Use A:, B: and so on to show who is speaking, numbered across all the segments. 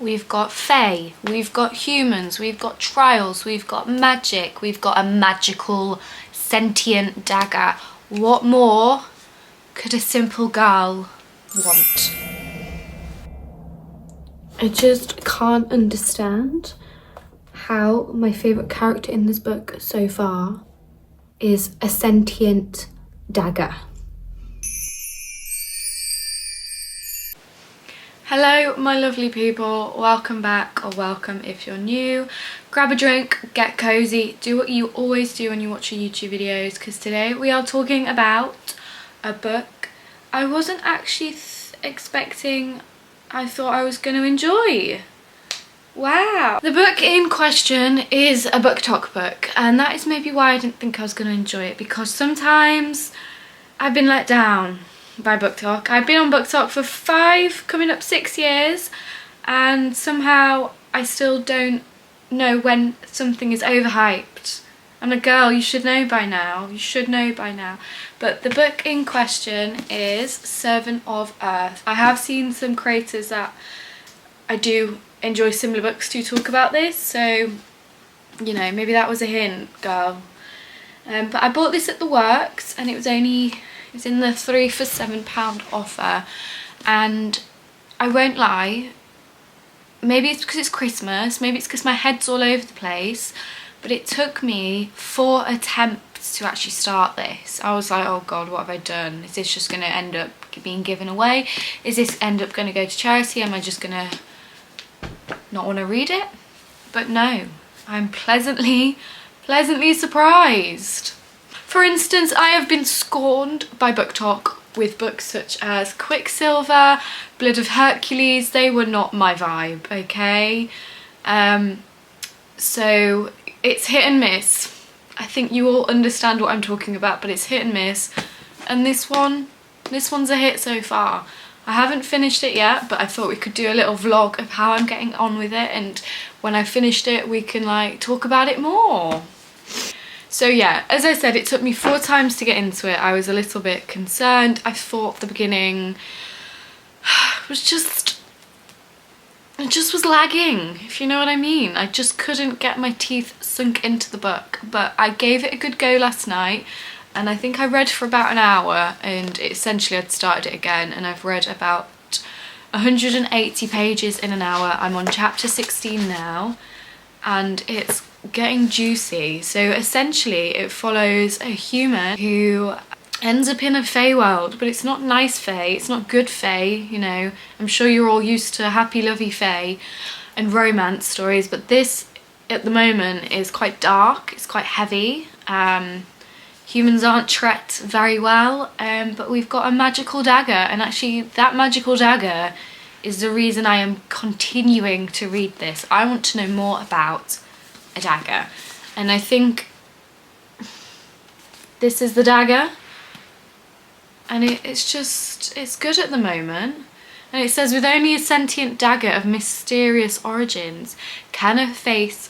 A: we've got fae, we've got humans, we've got trials, we've got magic, we've got a magical sentient dagger. What more could a simple girl want? I just can't understand how my favourite character in this book so far is a sentient dagger. Hello my lovely people, welcome back, or welcome if you're new. Grab a drink, get cozy, do what you always do when you watch your YouTube videos, because today we are talking about a book I wasn't actually expecting I thought I was going to enjoy. Wow. The book in question is a Booktok book, and that is maybe why I didn't think I was going to enjoy it, because sometimes I've been let down by Booktok. I've been on Booktok for 5, coming up 6 years, and somehow I still don't know when something is overhyped. I'm a girl, you should know by now. You should know by now. But the book in question is Servant of Earth. I have seen some creators that I do enjoy similar books to talk about this, so you know, maybe that was a hint, girl. But I bought this at the works, and it was in the 3 for £7 offer, and I won't lie, maybe it's because it's Christmas, maybe it's because my head's all over the place, but it took me 4 attempts to actually start this. I was like, oh god, what have I done? Is this just going to end up being given away? Is this end up going to go to charity? Am I just going to not want to read it? But no, I'm pleasantly surprised. For instance, I have been scorned by Booktok with books such as Quicksilver, Blood of Hercules. They were not my vibe, okay? So it's hit and miss. I think you all understand what I'm talking about, but it's hit and miss. And this one's a hit so far. I haven't finished it yet, but I thought we could do a little vlog of how I'm getting on with it, and when I finished it we can like talk about it more. So yeah, as I said, it took me 4 times to get into it. I was a little bit concerned. I thought the beginning was it just was lagging, if you know what I mean. I just couldn't get my teeth sunk into the book, but I gave it a good go last night, and I think I read for about an hour, and essentially I'd started it again, and I've read about 180 pages in an hour. I'm on chapter 16 now, and it's getting juicy. So essentially it follows a human who ends up in a fae world, but it's not nice fae, it's not good fae, you know. I'm sure you're all used to happy lovey fae and romance stories, but this at the moment is quite dark, it's quite heavy. Humans aren't treated very well, but we've got a magical dagger, and actually that magical dagger is the reason I am continuing to read this. I want to know more about a dagger, and I think this is the dagger, and it's good at the moment. And it says, with only a sentient dagger of mysterious origins, can a face...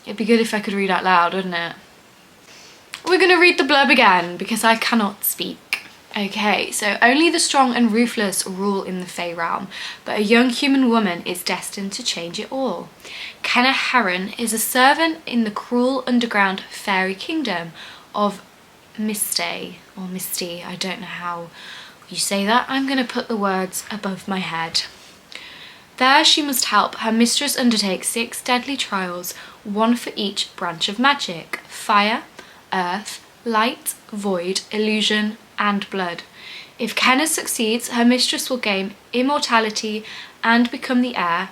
A: It'd be good if I could read out loud, wouldn't it? We're gonna read the blurb again because I cannot speak. Okay, so only the strong and ruthless rule in the Fae realm, but a young human woman is destined to change it all. Kenna Heron is a servant in the cruel underground fairy kingdom of Misty, or Misty, I don't know how you say that. I'm going to put the words above my head. There she must help her mistress undertake 6 deadly trials, 1 for each branch of magic: fire, earth, light, void, illusion, and blood. If Kenna succeeds, her mistress will gain immortality and become the heir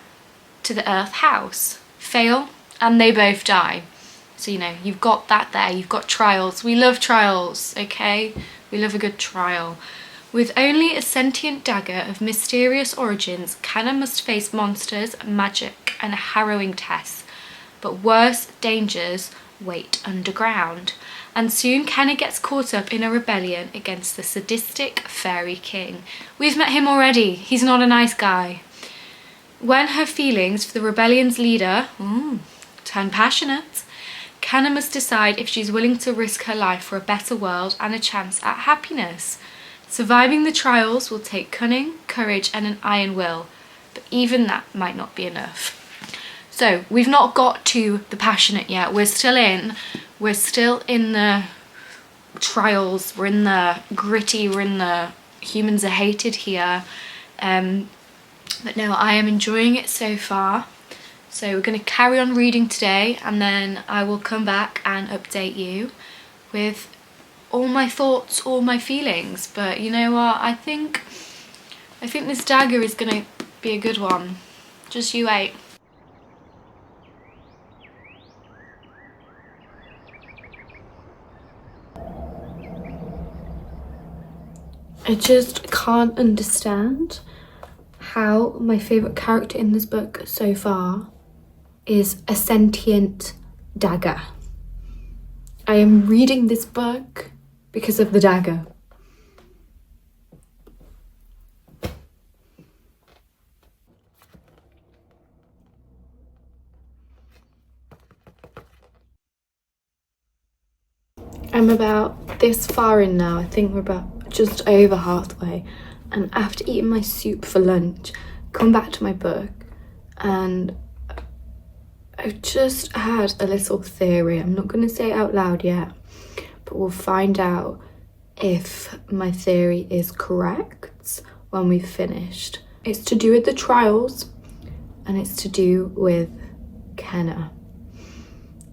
A: to the Earth House. Fail, and they both die. So, you know, you've got that there. You've got trials. We love trials, okay? We love a good trial. With only a sentient dagger of mysterious origins, Kenna must face monsters, magic, and harrowing tests. But worse dangers wait underground. And soon Kenna gets caught up in a rebellion against the sadistic fairy king. We've met him already. He's not a nice guy. When her feelings for the rebellion's leader turn passionate, Kenna must decide if she's willing to risk her life for a better world and a chance at happiness. Surviving the trials will take cunning, courage, and an iron will. but even that might not be enough. So we've not got to the passionate yet. We're still in the trials, we're in the gritty, we're in the humans are hated here. But no, I am enjoying it so far. So we're going to carry on reading today, and then I will come back and update you with all my thoughts, all my feelings. But you know what, I think this dagger is going to be a good one. Just you wait. I just can't understand how my favourite character in this book so far is a sentient dagger. I am reading this book because of the dagger. I'm about this far in now. I think we're about just over halfway, and after eating my soup for lunch, come back to my book, and I've just had a little theory. I'm not going to say it out loud yet, but we'll find out if my theory is correct when we've finished. It's to do with the trials, and it's to do with Kenna.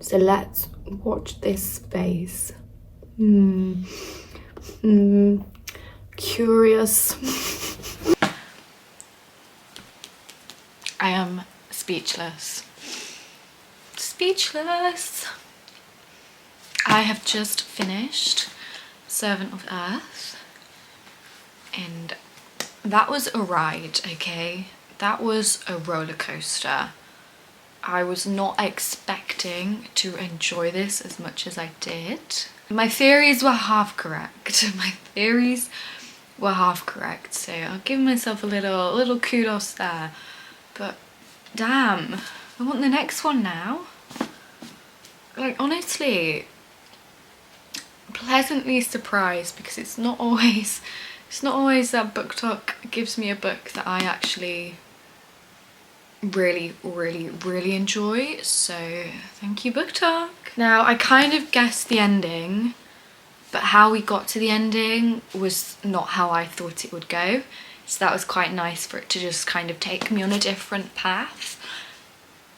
A: So let's watch this space. Curious. I am speechless. Speechless. I have just finished Servant of Earth, and that was a ride, okay? That was a roller coaster. I was not expecting to enjoy this as much as I did. My theories were half correct. My theories were half correct, so I'll give myself a little kudos there. But damn, I want the next one now. Like, honestly, pleasantly surprised, because it's not always that Booktok gives me a book that I actually really enjoy. So thank you, Booktok. Now, I kind of guessed the ending, but how we got to the ending was not how I thought it would go. So that was quite nice for it to just kind of take me on a different path.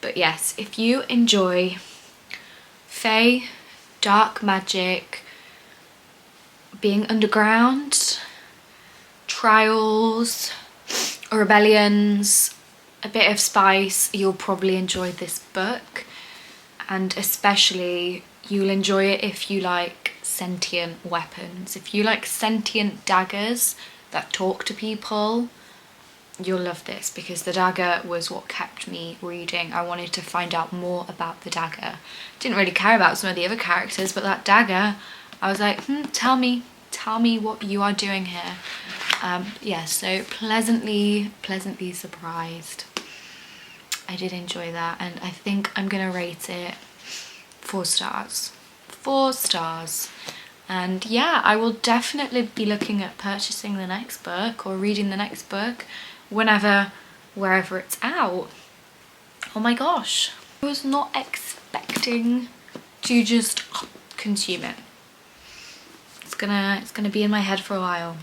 A: But yes, if you enjoy fae, dark magic, being underground, trials, rebellions, a bit of spice, you'll probably enjoy this book. And especially you'll enjoy it if you like sentient weapons. If you like sentient daggers that talk to people, you'll love this, because the dagger was what kept me reading. I wanted to find out more about the dagger. Didn't really care about some of the other characters, but that dagger, I was like, tell me what you are doing here. Yeah, so pleasantly surprised. I did enjoy that, and I think I'm gonna rate it 4 stars. 4 stars. And yeah, I will definitely be looking at purchasing the next book or reading the next book wherever it's out. Oh my gosh, I was not expecting to just consume it. It's gonna be in my head for a while.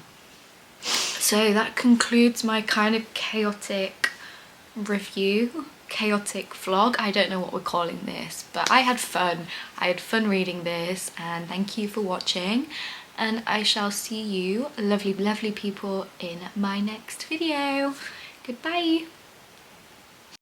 A: So that concludes my kind of chaotic review, chaotic vlog. I don't know what we're calling this, but I had fun reading this, and thank you for watching, and I shall see you lovely people in my next video. Goodbye.